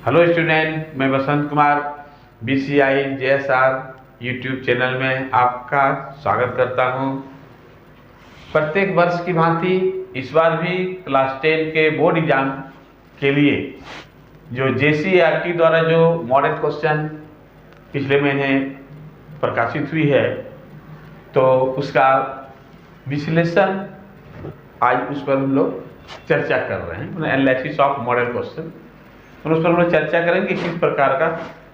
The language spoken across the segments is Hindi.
हेलो स्टूडेंट, मैं Vasant Kumar BCI JSR YouTube channel में आपका स्वागत करता हूं। प्रत्येक वर्ष की भांति इस बार भी क्लास 10 के बोर्ड एग्जाम के लिए जो JCERT द्वारा जो मॉडल क्वेश्चन पिछले महीने प्रकाशित हुई है, तो उसका विश्लेषण आज उस पर हम लोग चर्चा कर रहे हैं। एनालिसिस ऑफ मॉडल क्वेश्चन, और उस पर हम लोग चर्चा करेंगे किस प्रकार का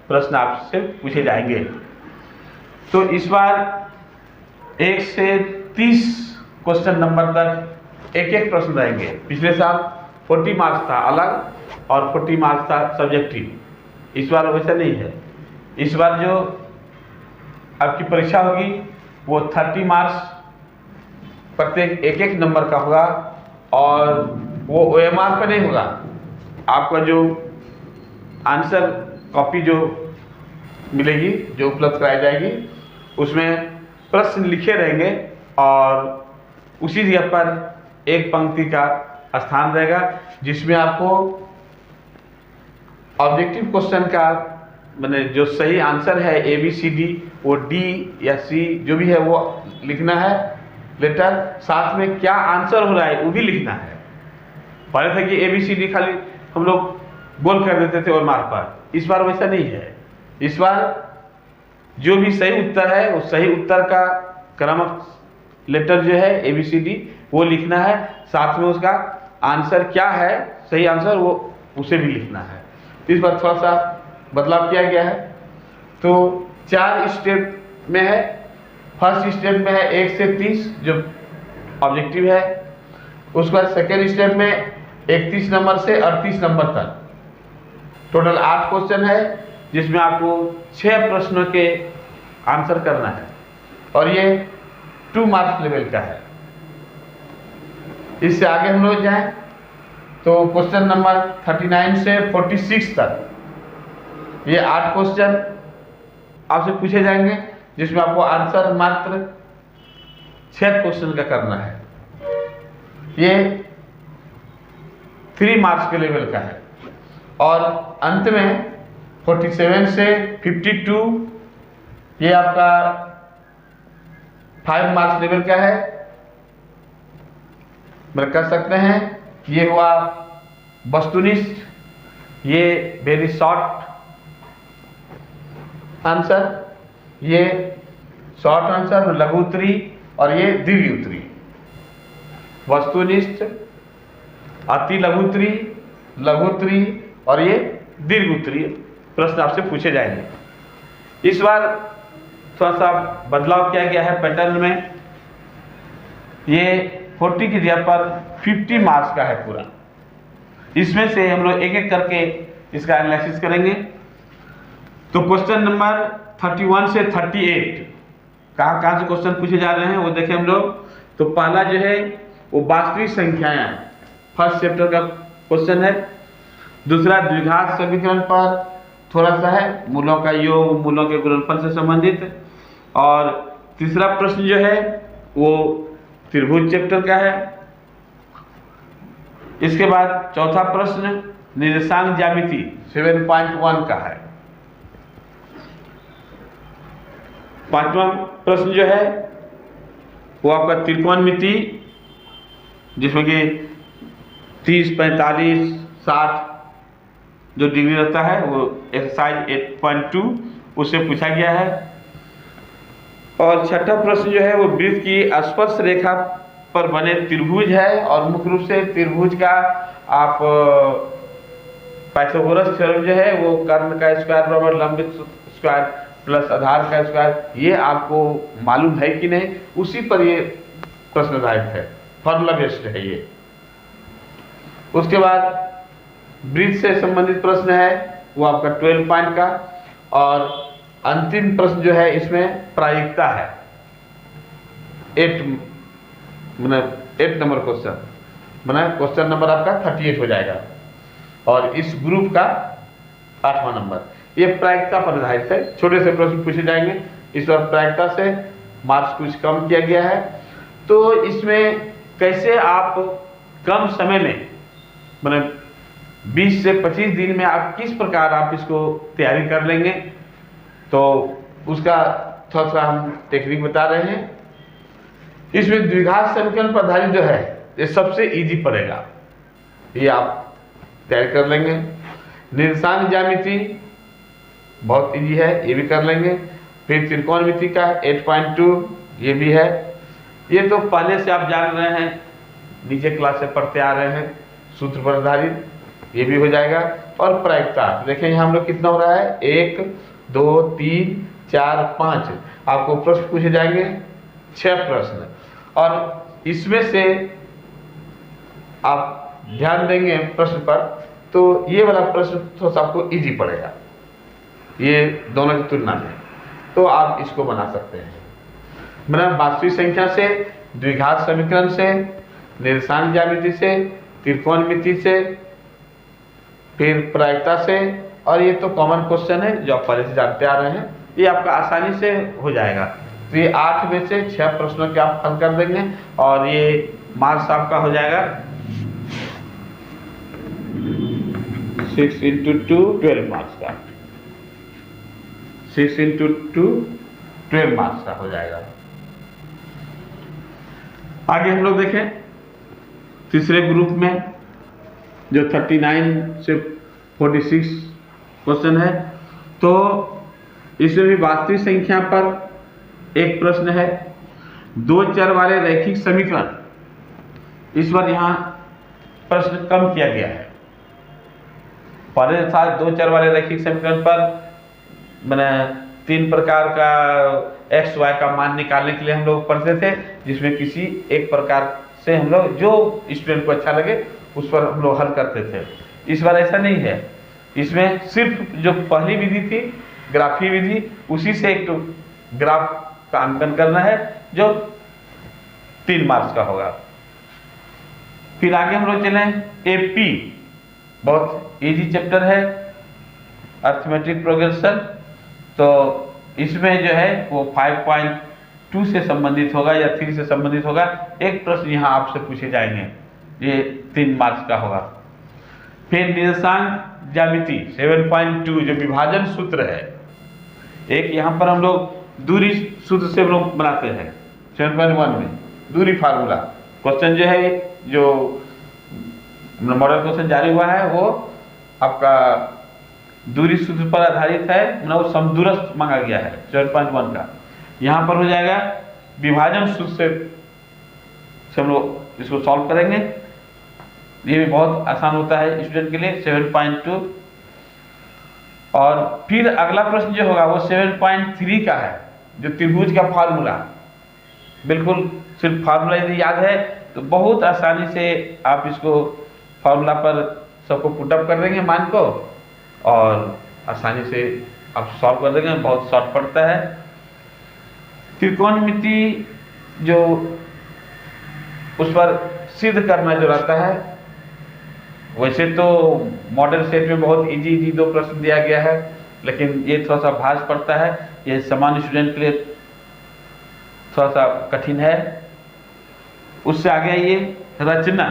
प्रश्न आपसे पूछे जाएंगे। तो इस बार 1 से 30 क्वेश्चन नंबर तक एक एक प्रश्न रहेंगे। पिछले साल 40 मार्क्स था अलग और 40 मार्क्स था सब्जेक्टिव। इस बार वैसा नहीं है। इस बार जो आपकी परीक्षा होगी वो 30 मार्क्स प्रत्येक एक एक नंबर का होगा, और वो OMR पर नहीं होगा। आपका जो आंसर कॉपी जो मिलेगी, जो उपलब्ध कराई जाएगी, उसमें प्रश्न लिखे रहेंगे और उसी जगह पर एक पंक्ति का स्थान रहेगा जिसमें आपको ऑब्जेक्टिव क्वेश्चन का मैंने जो सही आंसर है ABCD, वो D या C जो भी है वो लिखना है लेटर, साथ में क्या आंसर हो रहा है वो भी लिखना है। पहले था कि ABCD खाली हम लोग गोल कर देते थे और मार्क पर। इस बार वैसा नहीं है। इस बार जो भी सही उत्तर है वो सही उत्तर का क्रमक लेटर जो है ABCD वो लिखना है, साथ में उसका आंसर क्या है, सही आंसर, वो उसे भी लिखना है। इस बार थोड़ा सा बदलाव किया गया है। तो 4 स्टेप में है। फर्स्ट स्टेप में है 1 से 30 जो ऑब्जेक्टिव है। उसके बाद सेकेंड स्टेप में 31 नंबर से 38 नंबर तक टोटल 8 क्वेश्चन है, जिसमें आपको 6 प्रश्नों के आंसर करना है, और ये 2 मार्क्स लेवल का है। इससे आगे हम लोग जाएं तो क्वेश्चन नंबर 39 से 46 तक ये 8 क्वेश्चन आपसे पूछे जाएंगे, जिसमें आपको आंसर मात्र 6 क्वेश्चन का करना है। ये 3 मार्क्स के लेवल का है। और अंत में 47 से 52 ये आपका 5 मार्क्स लेवल का है। मैं कह सकते हैं ये हुआ वस्तुनिष्ठ, ये वेरी शॉर्ट आंसर, ये शॉर्ट आंसर, लघु उत्तरी, और ये दीर्घ उत्तरी। वस्तुनिष्ठ, अति लघु उत्तरी, लघु उत्तरी और ये दीर्घ उत्तरी प्रश्न आपसे पूछे जाएंगे। इस बार थोड़ा सा बदलाव किया गया है पैटर्न में। ये 40 की जगह पर 50 मार्क्स का है पूरा। इसमें से हम लोग एक एक करके इसका एनालिसिस करेंगे। तो क्वेश्चन नंबर 31 से 38 कहाँ से क्वेश्चन पूछे जा रहे हैं वो देखें हम लोग। तो पहला जो है वो वास्तविक संख्याएं, फर्स्ट चैप्टर का क्वेश्चन है। दूसरा द्विघात समीकरण पर थोड़ा सा है, मूलों का योग, मूलों के गुणनफल से संबंधित। और तीसरा प्रश्न जो है वो त्रिभुज चैप्टर का है। इसके बाद चौथा प्रश्न निर्देशांक ज्यामिति 7.1 का है। पांचवा प्रश्न जो है वो आपका त्रिकोणमिति, जिसमें कि 30, 45, 60 जो डिग्री रहता है वो एक्सरसाइज 8.2 उससे पूछा गया है। और छठा प्रश्न जो है वो वृत्त की स्पर्श रेखा पर बने त्रिभुज है, और मुख्य रूप से त्रिभुज का आप पाइथागोरस थ्योरम जो है वो कर्ण का स्क्वायर बराबर लंबित स्क्वायर प्लस आधार का स्क्वायर, ये आपको मालूम है कि नहीं, उसी पर ये प्रश्न आधारित है, फॉर्मूला बेस्ड है ये। उसके बाद वृत्त से संबंधित प्रश्न है वो आपका 12 पॉइंट का। और अंतिम प्रश्न जो है इसमें प्रायिकता है, 8 नंबर क्वेश्चन बना, क्वेश्चन नंबर आपका 38 हो जाएगा, और इस ग्रुप का 8वां नंबर। ये प्रायिकता पर आधारित है, छोटे से प्रश्न पूछे जाएंगे। इस बार प्रायिकता से मार्क्स कुछ कम किया गया है। तो इसमें कैसे आप कम समय में 20 से 25 दिन में आप किस प्रकार आप इसको तैयारी कर लेंगे, तो उसका थोड़ा सा हम टेक्निक बता रहे हैं। इसमें द्विघात समीकरण पर आधारित जो है ये सबसे इजी पड़ेगा, ये आप तैयार कर लेंगे। निर्देशांक ज्यामिति बहुत इजी है, ये भी कर लेंगे। फिर त्रिकोणमिति का 8.2 ये भी है, ये तो पहले से आप जान रहे हैं, नीचे क्लास से पढ़ते आ रहे हैं, सूत्र पर आधारित, ये भी हो जाएगा। और प्रायिकता देखें यहाँ हम लोग कितना हो रहा है, 1 2 3 4 5 आपको प्रश्न पूछे जाएंगे 6 प्रश्न, और इसमें से आप ध्यान देंगे प्रश्न पर तो ये वाला प्रश्न थोड़ा सा आपको इजी पड़ेगा ये दोनों की तुलना में, तो आप इसको बना सकते हैं। मतलब वास्तविक संख्या से, द्विघात समीकरण से, निर्देशांक ज्यामिति से, त्रिकोणमिति से, फिर प्रायिकता से, और ये तो कॉमन क्वेश्चन है जो आप पहले से जानते आ रहे हैं, ये आपका आसानी से हो जाएगा। तो ये 8 में से 6 प्रश्नों के आप हल कर देंगे और ये मार्क्स आपका हो जाएगा 6 × 2 12 मार्क्स का, 6 × 2 12 मार्क्स का हो जाएगा। आगे हम लोग देखें तीसरे ग्रुप में जो 39 से 46 क्वेश्चन है, तो इसमें भी वास्तविक संख्या पर एक प्रश्न है, 2 चर वाले रैखिक समीकरण। इस बार यहाँ प्रश्न कम किया गया है, पहले था 2 चर वाले रैखिक समीकरण पर मैंने 3 प्रकार का x y का मान निकालने के लिए हम लोग पढ़ते थे, जिसमें किसी एक प्रकार से हम लोग जो स्टूडेंट को अच्छा लगे उस पर हम लोग हल करते थे। इस बार ऐसा नहीं है, इसमें सिर्फ जो पहली विधि थी ग्राफी विधि, उसी से एक तो ग्राफ का अंकन करना है जो 3 मार्क्स का होगा। फिर आगे हम लोग चलें AP, बहुत इजी चैप्टर है, अर्थमेटिक प्रोग्रेशन। तो इसमें जो है वो 5.2 से संबंधित होगा या 3 से संबंधित होगा। एक प्रश्न यहाँ आपसे पूछे जाएंगे, ये 3 मार्क्स का होगा। फिर निर्देशांक ज्यामिति 7.2 जो विभाजन सूत्र है, एक यहाँ पर हम लोग दूरी सूत्र से हम लोग बनाते हैं 7.1 में, दूरी फार्मूला क्वेश्चन जो है, जो मॉडल क्वेश्चन जारी हुआ है वो आपका दूरी सूत्र पर आधारित है, मतलब समदूरस्थ मांगा गया है 7.1 का। यहाँ पर हो जाएगा विभाजन सूत्र से हम लोग इसको सॉल्व करेंगे, ये भी बहुत आसान होता है स्टूडेंट के लिए 7.2। और फिर अगला प्रश्न जो होगा वो 7.3 का है, जो त्रिभुज का फार्मूला, बिल्कुल सिर्फ फार्मूला यदि याद है तो बहुत आसानी से आप इसको फार्मूला पर सबको पुटअप कर देंगे मान को, और आसानी से आप सॉल्व कर देंगे, बहुत शॉर्ट पड़ता है। त्रिकोणमिति जो उस पर सिद्ध करना जो रहता है, वैसे तो मॉडल सेट में बहुत इजी 2 प्रश्न दिया गया है, लेकिन ये थोड़ा सा भाष पड़ता है, ये सामान्य स्टूडेंट के लिए थोड़ा सा कठिन है। उससे आगे ये रचना,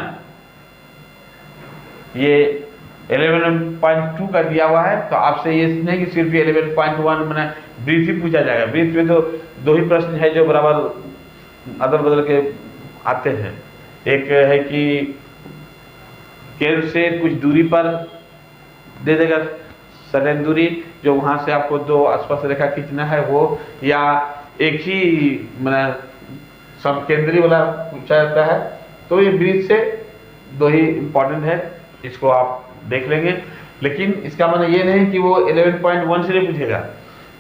ये 11.2 का दिया हुआ है, तो आपसे ये नहीं कि सिर्फ 11.1 मैंने ब्रीथ ही पूछा जाएगा। ब्रीथ में तो 2 ही प्रश्न है जो बराबर अदल बदल के आते हैं। एक है कि केंद्र से कुछ दूरी पर दे देगा सर्टेन दूरी, जो वहां से आपको 2 आसपास रेखा खींचना है वो, या एक ही मैंने सब केंद्रीय वाला पूछा जाता है। तो ये ब्रीथ से 2 ही इंपॉर्टेंट है, इसको आप देख लेंगे। लेकिन इसका मतलब ये नहीं कि वो 11.1 से नहीं पूछेगा,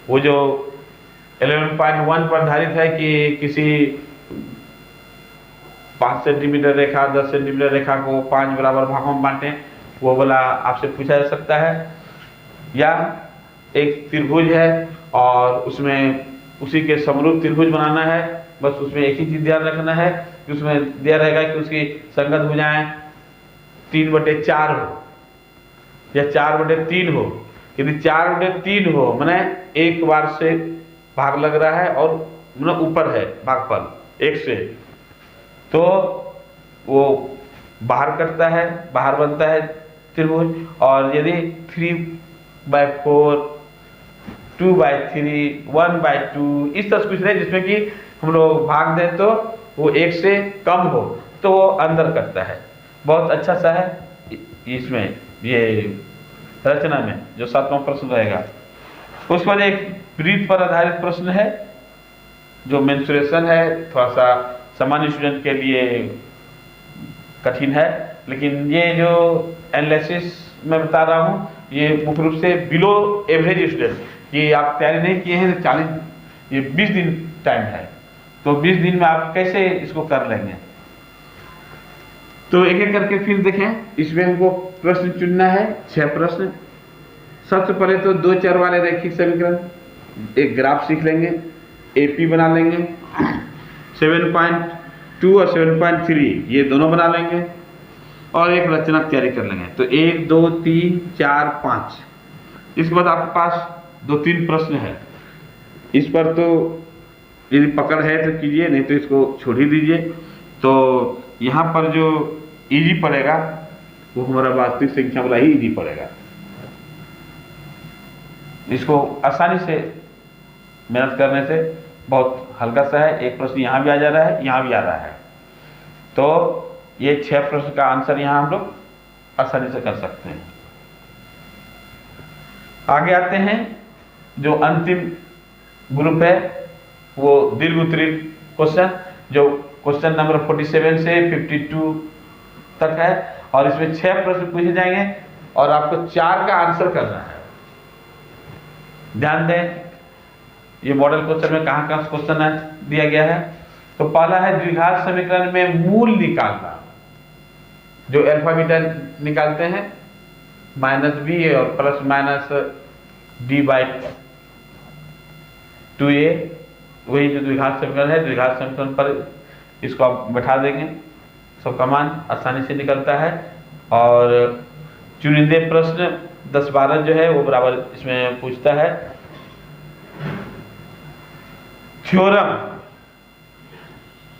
वो जो 11.1 पर आधारित है कि किसी 5 सेंटीमीटर रेखा 10 सेंटीमीटर रेखा को 5 बराबर भागों में बांटें, वो वाला आपसे पूछा जा सकता है। या एक त्रिभुज है और उसमें उसी के समरूप त्रिभुज बनाना है, बस उसमें एक ही चीज ध्यान रखना है कि उसमें दिया रहेगा कि उसकी संगत भुजाएं 3/4 हो या 4/3 हो। यदि 4/3 हो माने एक बार से भाग लग रहा है और मतलब ऊपर है भागफल 1 से, तो वो बाहर कटता है, बाहर बनता है त्रिभुज, और यदि 3/4, 2/3, 1/2 इस तरह से कुछ रहे जिसमें कि हम लोग भाग दें तो वो 1 से कम हो तो वो अंदर करता है। बहुत अच्छा सा है इसमें, ये रचना में जो 7वां प्रश्न रहेगा। उसके बाद एक वृत्त पर आधारित प्रश्न है जो मेंसुरेशन है, थोड़ा सा सामान्य स्टूडेंट के लिए कठिन है, लेकिन ये जो एनालिसिस मैं बता रहा हूँ ये मुख्य रूप से बिलो एवरेज स्टूडेंट, कि आप तैयारी नहीं किए हैं तो 40 ये 20 दिन टाइम है, तो 20 दिन में आप कैसे इसको कर लेंगे। तो एक एक करके फिर देखें। इसमें हमको प्रश्न चुनना है, 6 प्रश्न। सबसे पहले तो 2 चर वाले रैखिक समीकरण, एक ग्राफ सीख लेंगे, एपी बना लेंगे, 7.2 और 7.3 ये दोनों बना लेंगे, और एक रचना तैयारी कर लेंगे। तो 1 2 3 4 5। इसके बाद आपके पास 2-3 प्रश्न है, इस पर तो यदि पकड़ है तो कीजिए, नहीं तो इसको छोड़ ही दीजिए। तो यहाँ पर जो इजी पड़ेगा वो हमारा वास्तविक संख्या वाला ही इजी पड़ेगा, इसको आसानी से मेहनत करने से बहुत हल्का सा है। एक प्रश्न यहाँ भी आ जा रहा है, यहाँ भी आ रहा है, तो ये 6 प्रश्न का आंसर यहाँ हम लोग आसानी से कर सकते हैं। आगे आते हैं, जो अंतिम ग्रुप है वो दीर्घ उत्तरीय क्वेश्चन, जो क्वेश्चन नंबर 47 से 52 तक है, और इसमें 6 प्रश्न पूछे जाएंगे और आपको 4 का आंसर करना है। ध्यान दें ये मॉडल क्वेश्चन में कहाँ कहाँ क्वेश्चन दिया गया है। तो पहला है द्विघात समीकरण में मूल निकालना, जो अल्फा बीटा निकालते हैं -b और प्लस माइनस d/2a, वही जो द्विघात समीकरण है। द्विघात समीकरण पर इसको आप बैठा देंगे, सबका मान आसानी से निकलता है। और चुनिंदे प्रश्न 10-12 जो है वो बराबर इसमें पूछता है। थ्योरम,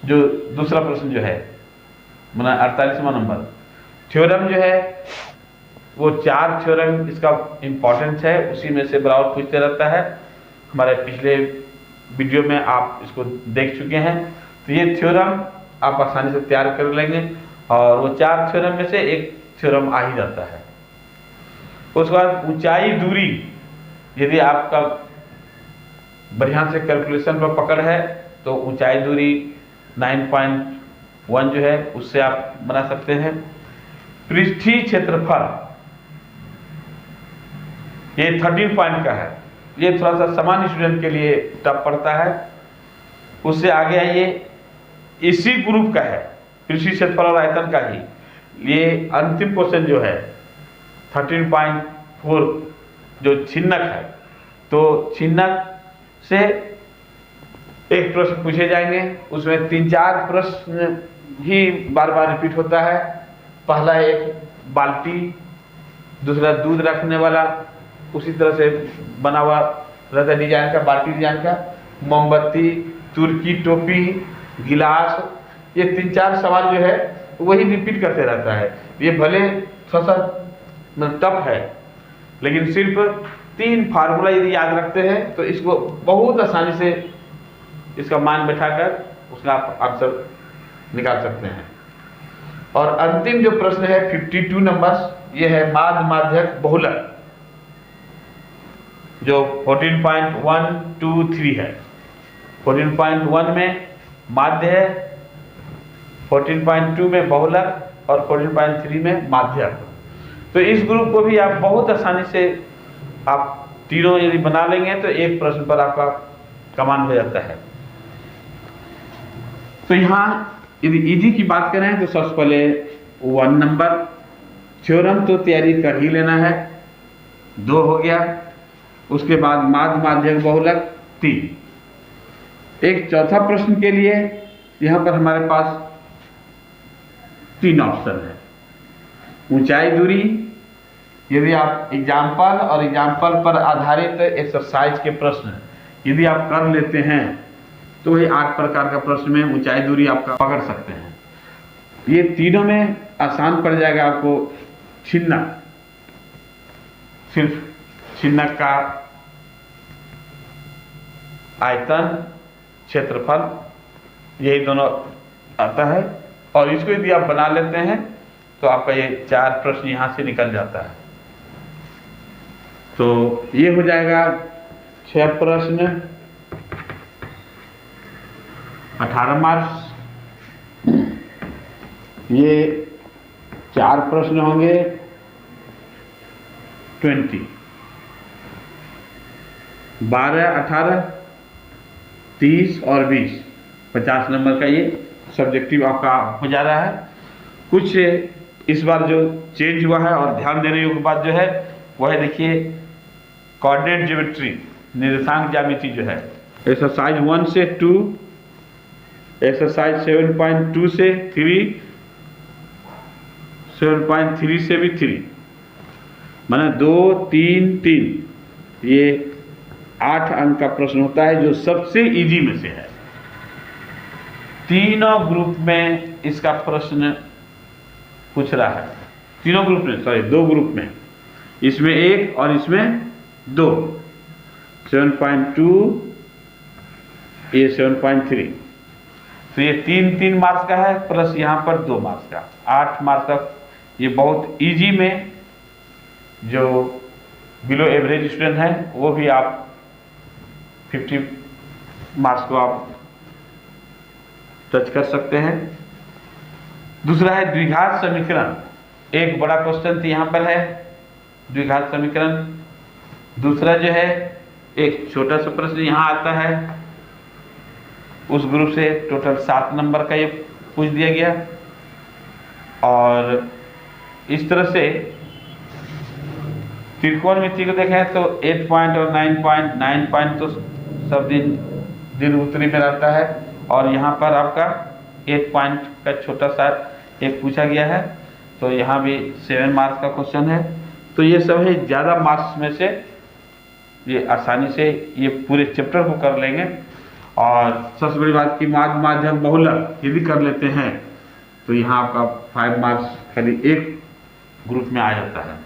जो दूसरा प्रश्न जो है 48वां नंबर, थ्योरम जो है वो 4 थ्योरम इसका इंपॉर्टेंस है, उसी में से बराबर पूछते रहता है। हमारे पिछले वीडियो में आप इसको देख चुके हैं। तो ये थ्योरम आप आसानी से तैयार कर लेंगे, और वो 4 थ्योरम में से एक थ्योरम आ ही जाता है। उसके बाद ऊंचाई दूरी, यदि आपका बढ़िया से कैलकुलेशन पर पकड़ है तो ऊंचाई दूरी 9.1 जो है उससे आप बना सकते हैं। पृष्ठीय क्षेत्रफल ये 13 पॉइंट का है, ये थोड़ा सा सामान्य स्टूडेंट के लिए टफ पड़ता है। उससे आगे आइए, इसी ग्रुप का है, पृष्ठीय क्षेत्रफल और आयतन का ही ये अंतिम क्वेश्चन जो है 13.4 जो छिन्नक है। तो छिन्नक से एक प्रश्न पूछे जाएंगे, उसमें 3-4 प्रश्न ही बार बार रिपीट होता है। पहला एक बाल्टी, दूसरा दूध रखने वाला उसी तरह से बना हुआ रहता है डिजाइन का, बाल्टी डिजाइन का, मोमबत्ती, तुर्की टोपी, गिलास, ये 3-4 सवाल जो है वही रिपीट करते रहता है। ये भले थोड़ा सा टफ है, लेकिन सिर्फ 3 फार्मूला यदि याद रखते हैं तो इसको बहुत आसानी से इसका मान बैठाकर उसका आप आंसर निकाल सकते हैं। और अंतिम जो प्रश्न है 52 नंबर, ये है माध्य माध्यक बहुलक, जो 14.123 है। 14.1 में माध्य है, 14.2 में बहुलक और 14.3 में माध्यक। तो इस ग्रुप को भी आप बहुत आसानी से आप तीनों यदि बना लेंगे तो एक प्रश्न पर आपका कमान हो जाता है। तो यहाँ यदि इजी की बात करें तो सबसे पहले 1 नंबर थ्योरम तो तैयारी कर ही लेना है, 2 हो गया। उसके बाद माध्य माध्यक बहुलक 3। एक चौथा प्रश्न के लिए यहाँ पर हमारे पास 3 ऑप्शन है। ऊंचाई दूरी, यदि आप एग्जाम्पल और एग्जाम्पल पर आधारित एक्सरसाइज के प्रश्न यदि आप कर लेते हैं तो वही 8 प्रकार का प्रश्न में ऊंचाई दूरी आपका पकड़ सकते हैं। ये तीनों में आसान पड़ जाएगा आपको छिन्नक, सिर्फ छिन्नक का आयतन, क्षेत्रफल, यही दोनों आता है। और इसको यदि आप बना लेते हैं तो आपका ये 4 प्रश्न यहाँ से निकल जाता है। तो ये हो जाएगा 6 प्रश्न 18 मार्क्स, ये 4 प्रश्न होंगे 20, 12, 18, 30 और 20, 50 नंबर का ये सब्जेक्टिव आपका हो जा रहा है। कुछ इस बार जो चेंज हुआ है और ध्यान देने योग्य बात जो है वह है, देखिए कोऑर्डिनेट ज्योमेट्री, निर्देशांक ज्यामिति जो है, एक्सरसाइज 1 से 2, एक्सरसाइज 7.2 से 3, 7.3 से भी 3, माना 2, 3, 3, ये 8 अंक का प्रश्न होता है जो सबसे इजी में से है। तीनों ग्रुप में इसका प्रश्न पूछ रहा है, तीनों ग्रुप में, सॉरी 2 ग्रुप में, इसमें 1 और इसमें 2, 7.2, ये 7.3, तो ये 3-3 मार्क्स का है, प्लस यहाँ पर 2 मार्क्स का, 8 मार्क्स का। ये बहुत इजी में जो बिलो एवरेज स्टूडेंट है वो भी आप 50 मार्क्स को आप टच कर सकते हैं। दूसरा है द्विघात समीकरण, एक बड़ा क्वेश्चन यहाँ पर है द्विघात समीकरण। दूसरा जो है एक छोटा सा प्रश्न यहाँ आता है, उस ग्रुप से टोटल 7 नंबर का ये पूछ दिया गया। और इस तरह से त्रिकोणमिति को देखें तो 8 पॉइंट और 9 पॉइंट तो सब दिन उत्तरी में रहता है, और यहाँ पर आपका 8 पॉइंट का छोटा सा एक पूछा गया है, तो यहाँ भी 7 मार्क्स का क्वेश्चन है। तो ये सब है ज़्यादा मार्क्स में से, ये आसानी से ये पूरे चैप्टर को कर लेंगे। और सबसे बड़ी बात की माध्यम बहुलक यदि कर लेते हैं तो यहाँ आपका 5 मार्क्स खाली एक ग्रुप में आ जाता है।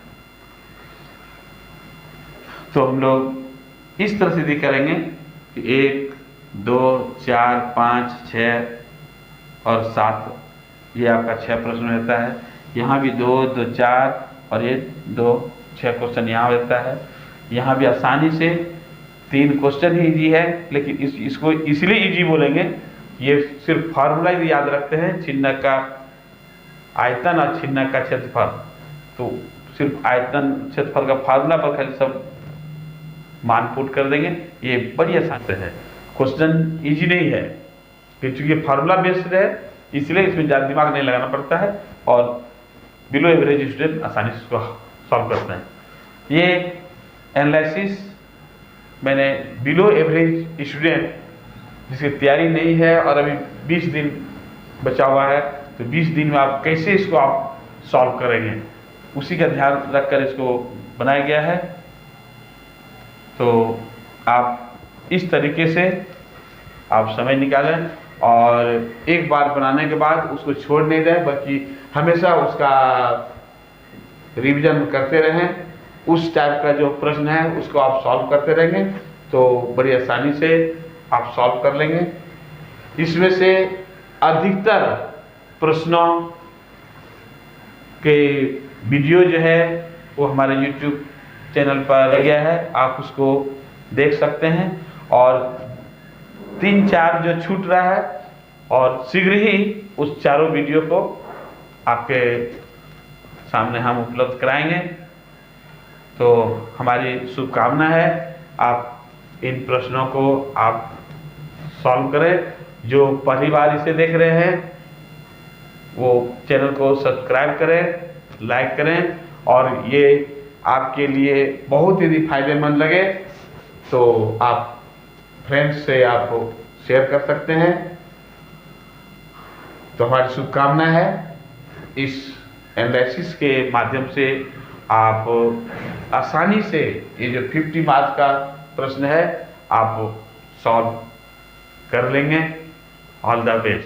तो हम लोग इस तरह से यदि करेंगे कि 1, 2, 4, 5, 6 और 7, ये आपका 6 प्रश्न रहता है। यहाँ भी 2, 2, 4 और ये 2, 6 क्वेश्चन यहाँ रहता है। यहाँ भी आसानी से 3 क्वेश्चन ही इजी है, लेकिन इसको इसलिए इजी बोलेंगे, ये सिर्फ फार्मूला यदि याद रखते हैं, छिन्नक का आयतन और छिन्नक का क्षेत्रफल, तो सिर्फ आयतन क्षेत्रफल का फार्मूला पर खाली सब मान पुट कर देंगे, ये बड़ी आसान है। क्वेश्चन इजी नहीं है क्योंकि फार्मूला बेस्ड है, इसलिए इसमें ज़्यादा दिमाग नहीं लगाना पड़ता है और बिलो एवरेज स्टूडेंट आसानी से इसको सॉल्व करते हैं। ये एनालिसिस मैंने बिलो एवरेज स्टूडेंट जिसकी तैयारी नहीं है और अभी 20 दिन बचा हुआ है, तो 20 दिन में आप कैसे इसको आप सॉल्व करेंगे उसी का ध्यान रखकर इसको बनाया गया है। तो आप इस तरीके से आप समय निकालें और एक बार बनाने के बाद उसको छोड़ नहीं दें, बल्कि हमेशा उसका रिवीजन करते रहें। उस टाइप का जो प्रश्न है उसको आप सॉल्व करते रहेंगे तो बड़ी आसानी से आप सॉल्व कर लेंगे। इसमें से अधिकतर प्रश्नों के वीडियो जो है वो हमारे YouTube चैनल पर गया है, आप उसको देख सकते हैं। और 3-4 जो छूट रहा है और शीघ्र ही उस चारों वीडियो को आपके सामने हम उपलब्ध कराएंगे। तो हमारी शुभकामना है आप इन प्रश्नों को आप सॉल्व करें। जो पहली बार इसे देख रहे हैं वो चैनल को सब्सक्राइब करें, लाइक करें, और ये आपके लिए बहुत यदि फायदेमंद लगे तो आप फ्रेंड्स से आप शेयर कर सकते हैं। तो हमारी शुभकामना है इस एनालिसिस के माध्यम से आप आसानी से ये जो 50 मार्क्स का प्रश्न है आप सॉल्व कर लेंगे। All the best.